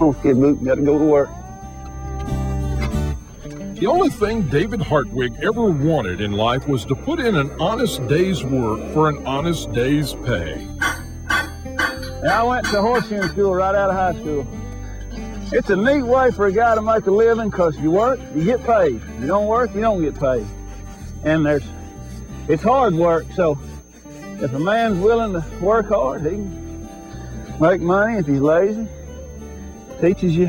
on, Skid Boot, you got to go to work. The only thing David Hartwig ever wanted in life was to put in an honest day's work for an honest day's pay. I went to horseshoeing school right out of high school. It's a neat way for a guy to make a living because you work, you get paid. You don't work, you don't get paid. And it's hard work, so if a man's willing to work hard, he can make money. If he's lazy, teaches you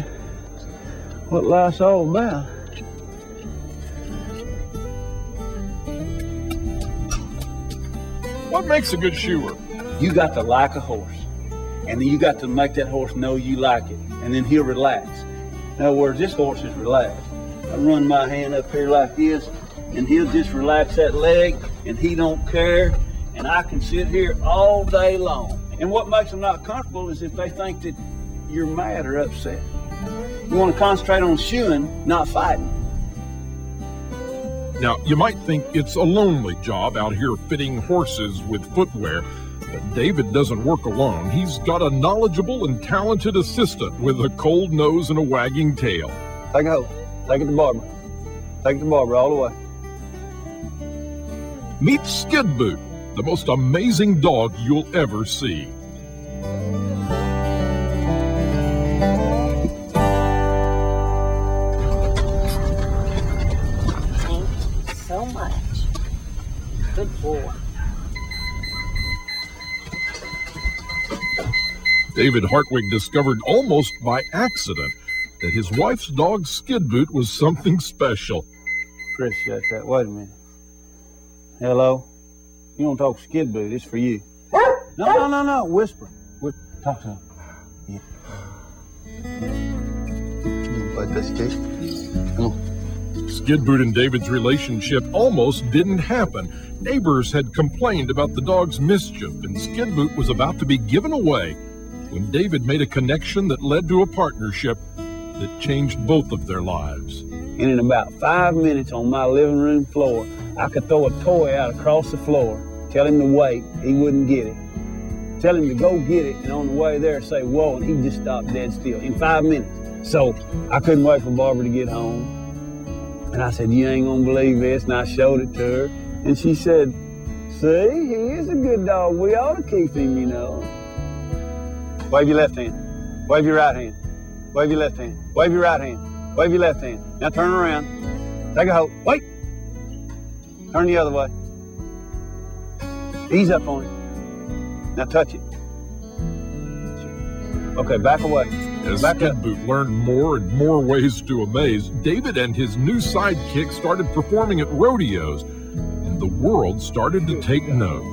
what life's all about. What makes a good shoer? You got to like a horse, and then you got to make that horse know you like it, and then he'll relax. In other words, this horse is relaxed. I run my hand up here like this, and he'll just relax that leg, and he don't care, and I can sit here all day long. And what makes them not comfortable is if they think that you're mad or upset. You want to concentrate on shoeing, not fighting. Now, you might think it's a lonely job out here fitting horses with footwear, but David doesn't work alone. He's got a knowledgeable and talented assistant with a cold nose and a wagging tail. Take it home. Take it to Barbara. Take it to Barbara all the way. Meet Skid Boot, the most amazing dog you'll ever see. So much. Good boy. David Hartwig discovered almost by accident that his wife's dog Skid Boot was something special. Appreciate that. Wait a minute. Hello? You don't talk Skid Boot, it's for you. No. Whisper. Talk to him. Yeah. Like this, Kate? Come on. Skid Boot and David's relationship almost didn't happen. Neighbors had complained about the dog's mischief, and Skid Boot was about to be given away when David made a connection that led to a partnership that changed both of their lives. And in about 5 minutes on my living room floor, I could throw a toy out across the floor, tell him to wait, he wouldn't get it. Tell him to go get it, and on the way there say, whoa, and he'd just stop dead still in 5 minutes. So I couldn't wait for Barbara to get home. And I said, you ain't gonna believe this, and I showed it to her. And she said, see, he is a good dog. We ought to keep him, you know. Wave your left hand. Wave your right hand. Wave your left hand. Wave your right hand. Wave your left hand. Now turn around. Take a hold. Wait. Turn the other way. Ease up on it. Now touch it. Okay, back away. As Skid Boot learned more and more ways to amaze, David and his new sidekick started performing at rodeos, and the world started to take note.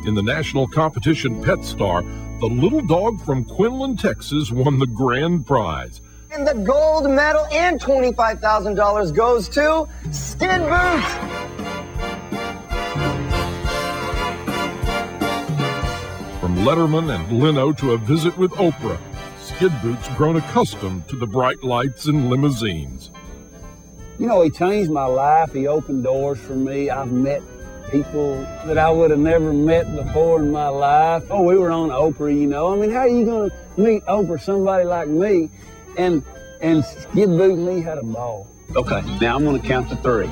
In the national competition Pet Star, the little dog from Quinlan, Texas won the grand prize. And the gold medal and $25,000 goes to Skid Boot. From Letterman and Leno to a visit with Oprah, Skid Boot's grown accustomed to the bright lights and limousines. You know, he changed my life. He opened doors for me. I've met people that I would have never met before in my life. Oh, we were on Oprah, you know. I mean, how are you going to meet Oprah, somebody like me? And Skid Boot and me had a ball. Okay, now I'm going to count to 3.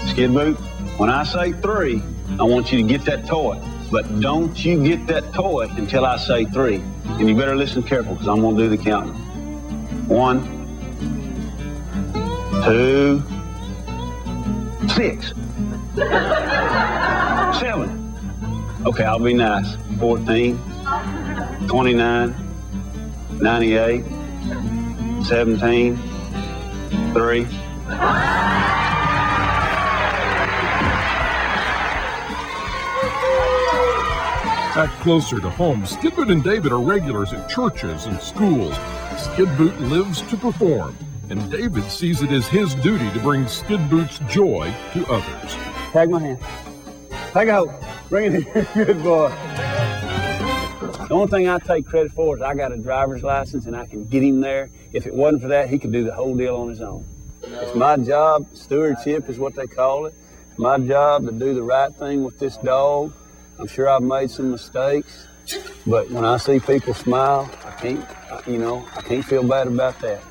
Skid Boot, when I say 3, I want you to get that toy. But don't you get that toy until I say 3. And you better listen careful because I'm going to do the counting. 1, 2, 6. 7. Okay, I'll be nice. 14, 29, 98, 17, 3. Back closer to home, Skid Boot and David are regulars at churches and schools. Skid Boot lives to perform, and David sees it as his duty to bring Skid Boot's joy to others. Tag my hand. Take a hold. Bring it here. Good boy. The only thing I take credit for is I got a driver's license and I can get him there. If it wasn't for that, he could do the whole deal on his own. It's my job. Stewardship is what they call it. It's my job to do the right thing with this I'm sure I've made some mistakes, but when I see people smile, I You know, I can't feel bad about that.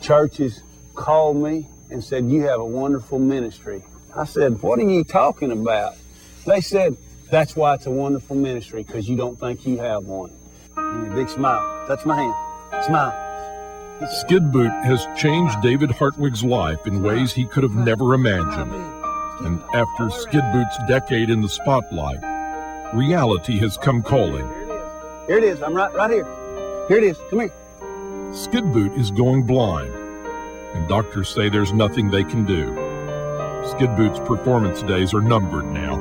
Churches called me and said, you have a wonderful ministry. I said, what are you talking about? They said, that's why it's a wonderful ministry, because you don't think you have one. And a big smile. Touch my hand. Smile. Skid Boot has changed David Hartwig's life in ways he could have never imagined. And after Skid Boot's decade in the spotlight, reality has come calling. Here it is. I'm right here. Here it is. Come here. Skid Boot is going blind, and doctors say there's nothing they can do. Skid Boot's performance days are numbered now,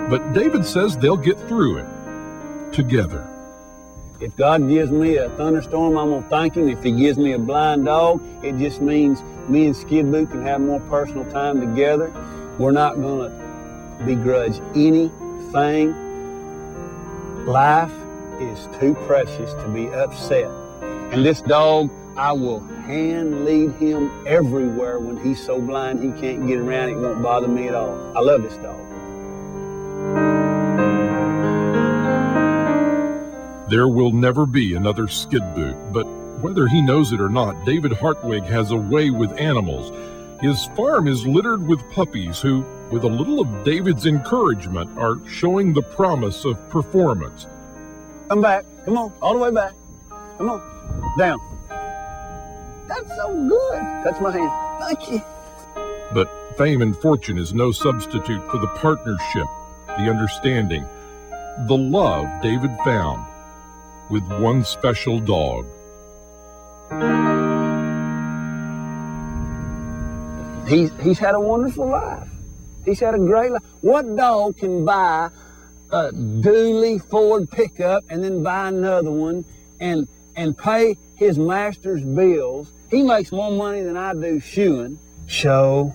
but David says they'll get through it together. If God gives me a thunderstorm, I'm going to thank him. If he gives me a blind dog, it just means me and Skid Boot can have more personal time together. We're not going to begrudge anything. Life is too precious to be upset. And this dog, I will hand lead him everywhere when he's so blind he can't get around. It won't bother me at all. I love this dog. There will never be another Skid Boot, but whether he knows it or not, David Hartwig has a way with animals. His farm is littered with puppies who, with a little of David's encouragement, are showing the promise of performance. Come back. Come on. All the way back. Come on. Down. That's so good. Touch my hand. Thank you. But fame and fortune is no substitute for the partnership, the understanding, the love David found with one special dog. He's had a wonderful life. He's had a great life. What dog can buy a dually Ford pickup and then buy another one and pay his master's bills? He makes more money than I do shoeing. Show,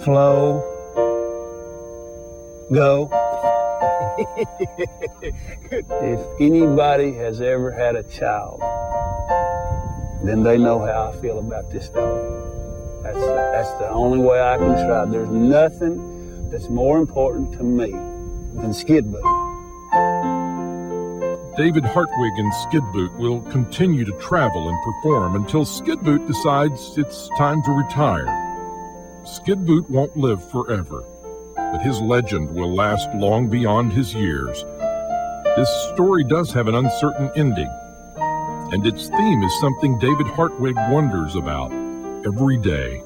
flow, go. If anybody has ever had a child, then they know how I feel about this dog. That's the only way I can describe. There's nothing that's more important to me than Skid Boot. David Hartwig and Skid Boot will continue to travel and perform until Skid Boot decides it's time to retire. Skid Boot won't live forever, but his legend will last long beyond his years. This story does have an uncertain ending, and its theme is something David Hartwig wonders about every day.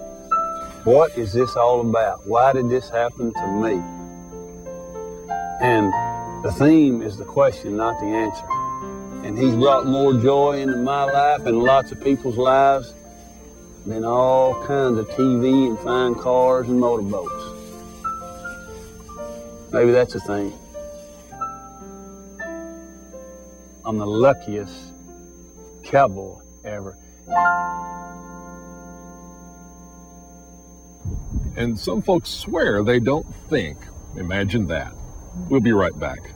What is this all about? Why did this happen to me? And the theme is the question, not the answer. And he's brought more joy into my life and lots of people's lives than all kinds of TV and fine cars and motorboats. Maybe that's the thing. I'm the luckiest cowboy ever. And some folks swear they don't think. Imagine that. We'll be right back.